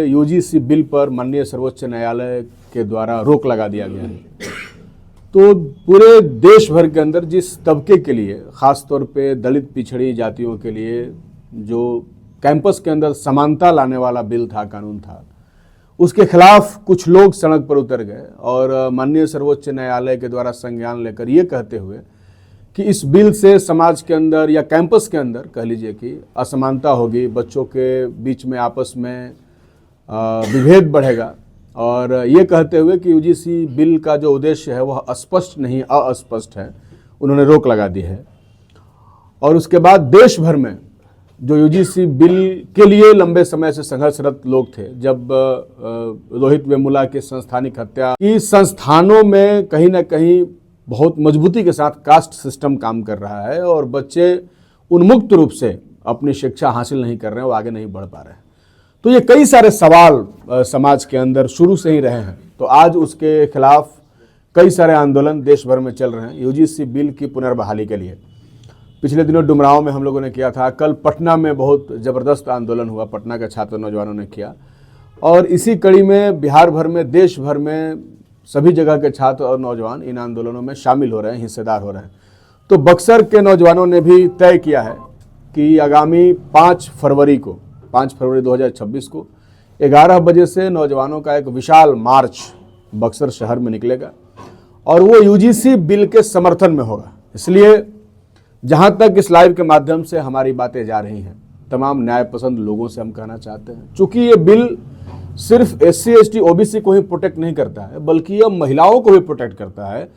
UGC bill पर माननीय सर्वोच्च न्यायालय के द्वारा रोक लगा दिया गया है। तो पूरे देश भर के अंदर जिस तबके के लिए, ख़ास तौर पे दलित पिछड़ी जातियों के लिए जो कैंपस के अंदर समानता लाने वाला बिल था, कानून था, उसके खिलाफ कुछ लोग सड़क पर उतर गए और माननीय सर्वोच्च न्यायालय के द्वारा संज्ञान लेकर ये कहते हुए कि इस बिल से समाज के अंदर या कैंपस के अंदर कह लीजिए कि असमानता होगी, बच्चों के बीच में आपस में विभेद बढ़ेगा, और ये कहते हुए कि यूजीसी बिल का जो उद्देश्य है वह स्पष्ट नहीं, अस्पष्ट है, उन्होंने रोक लगा दी है। और उसके बाद देश भर में जो यूजीसी बिल के लिए लंबे समय से संघर्षरत लोग थे, जब रोहित वेमुला की संस्थानिक हत्या की, संस्थानों में कहीं ना कहीं बहुत मजबूती के साथ कास्ट सिस्टम काम कर रहा है और बच्चे उन्मुक्त रूप से अपनी शिक्षा हासिल नहीं कर रहे हैं, वो आगे नहीं बढ़ पा रहे हैं। तो ये कई सारे सवाल समाज के अंदर शुरू से ही रहे हैं। तो आज उसके खिलाफ कई सारे आंदोलन देश भर में चल रहे हैं यूजीसी बिल की पुनर्बहाली के लिए। पिछले दिनों डुमरांव में हम लोगों ने किया था, कल पटना में बहुत ज़बरदस्त आंदोलन हुआ, पटना के छात्र नौजवानों ने किया, और इसी कड़ी में बिहार भर में, देश भर में सभी जगह के छात्र और नौजवान इन आंदोलनों में शामिल हो रहे हैं, हिस्सेदार हो रहे हैं। तो बक्सर के नौजवानों ने भी तय किया है कि आगामी 5 फरवरी 2026 को 11 बजे से नौजवानों का एक विशाल मार्च बक्सर शहर में निकलेगा और वो यूजीसी बिल के समर्थन में होगा। इसलिए जहाँ तक इस लाइव के माध्यम से हमारी बातें जा रही हैं, तमाम न्याय पसंद लोगों से हम कहना चाहते हैं, चूंकि ये बिल सिर्फ SC ST OBC को ही प्रोटेक्ट नहीं करता है, बल्कि यह महिलाओं को भी प्रोटेक्ट करता है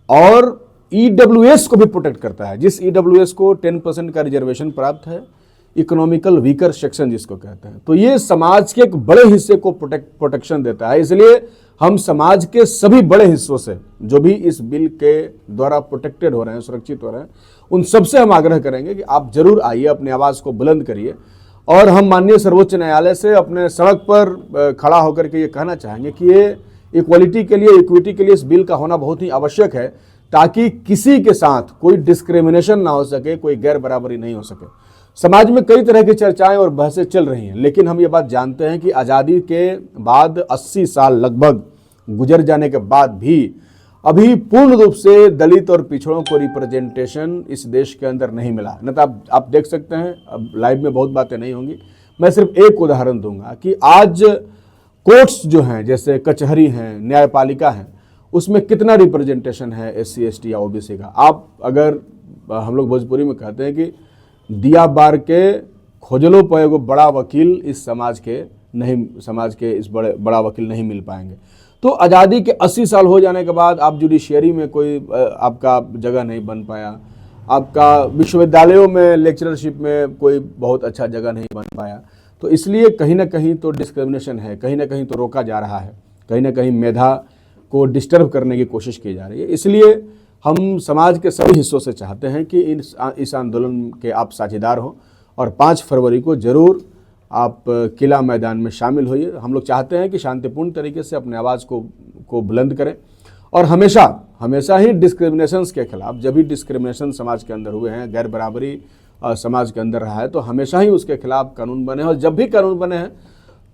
और EWS को भी प्रोटेक्ट करता है। जिस EWS को 10% का रिजर्वेशन प्राप्त है, इकोनॉमिकल वीकर सेक्शन जिसको कहते हैं, तो ये समाज के एक बड़े हिस्से को प्रोटेक्शन देता है। इसलिए हम समाज के सभी बड़े हिस्सों से जो भी इस बिल के द्वारा प्रोटेक्टेड हो रहे हैं, सुरक्षित हो रहे हैं, उन सबसे हम आग्रह करेंगे कि आप जरूर आइए, अपनी आवाज़ को बुलंद करिए। और हम माननीय सर्वोच्च न्यायालय से अपने सड़क पर खड़ा होकर के ये कहना चाहेंगे कि ये इक्वलिटी के लिए, इक्विटी के लिए इस बिल का होना बहुत ही आवश्यक है, ताकि किसी के साथ कोई डिस्क्रिमिनेशन ना हो सके, कोई गैर बराबरी नहीं हो सके। समाज में कई तरह की चर्चाएं और बहसें चल रही हैं, लेकिन हम ये बात जानते हैं कि आज़ादी के बाद 80 साल लगभग गुजर जाने के बाद भी अभी पूर्ण रूप से दलित और पिछड़ों को रिप्रेजेंटेशन इस देश के अंदर नहीं मिला। न तो आप देख सकते हैं, अब लाइव में बहुत बातें नहीं होंगी, मैं सिर्फ एक उदाहरण दूंगा कि आज कोर्ट्स जो हैं, जैसे कचहरी हैं, न्यायपालिका हैं, उसमें कितना रिप्रेजेंटेशन है SC ST या OBC का। आप अगर, हम लोग भोजपुरी में कहते हैं कि दिया बार के खोजलो पर एगो बड़ा वकील इस समाज के इस बड़ा वकील नहीं मिल पाएंगे। तो आज़ादी के 80 साल हो जाने के बाद आप जुडिशियरी में कोई आपका जगह नहीं बन पाया, आपका विश्वविद्यालयों में लेक्चरशिप में कोई बहुत अच्छा जगह नहीं बन पाया, तो इसलिए कहीं ना कहीं तो डिस्क्रिमिनेशन है, कहीं ना कहीं तो रोका जा रहा है, कहीं ना कहीं मेधा को डिस्टर्ब करने की कोशिश की जा रही है। इसलिए हम समाज के सभी हिस्सों से चाहते हैं कि इस आंदोलन के आप साझेदार हों और 5 फरवरी को ज़रूर आप किला मैदान में शामिल होइए। हम लोग चाहते हैं कि शांतिपूर्ण तरीके से अपने आवाज़ को बुलंद करें और हमेशा ही डिस्क्रिमिनेशंस के खिलाफ, जब भी डिस्क्रिमिनेशन समाज के अंदर हुए हैं, गैर बराबरी समाज के अंदर रहा है, तो हमेशा ही उसके खिलाफ कानून बने हैं। और जब भी कानून बने हैं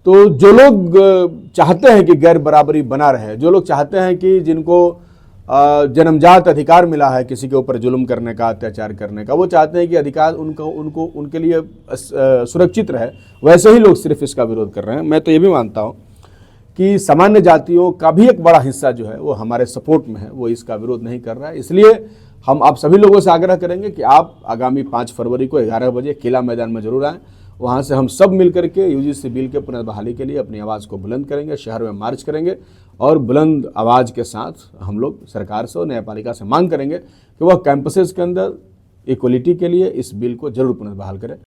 तो जो लोग चाहते हैं कि गैर बराबरी बना रहे, जो लोग चाहते हैं कि जिनको जन्मजात अधिकार मिला है किसी के ऊपर जुल्म करने का, अत्याचार करने का, वो चाहते हैं कि अधिकार उनके लिए सुरक्षित रहे, वैसे ही लोग सिर्फ इसका विरोध कर रहे हैं। मैं तो ये भी मानता हूँ कि सामान्य जातियों का भी एक बड़ा हिस्सा जो है वो हमारे सपोर्ट में है, वो इसका विरोध नहीं कर रहा है। इसलिए हम आप सभी लोगों से आग्रह करेंगे कि आप आगामी 5 फरवरी को 11 बजे किला मैदान में जरूर आएँ। वहाँ से हम सब मिल करके यूजीसी बिल के पुनर्बहाली के लिए अपनी आवाज़ को बुलंद करेंगे, शहर में मार्च करेंगे और बुलंद आवाज़ के साथ हम लोग सरकार से और न्यायपालिका से मांग करेंगे कि वह कैंपसेस के अंदर इक्वलिटी के लिए इस बिल को जरूर पुनर्बहाल करें।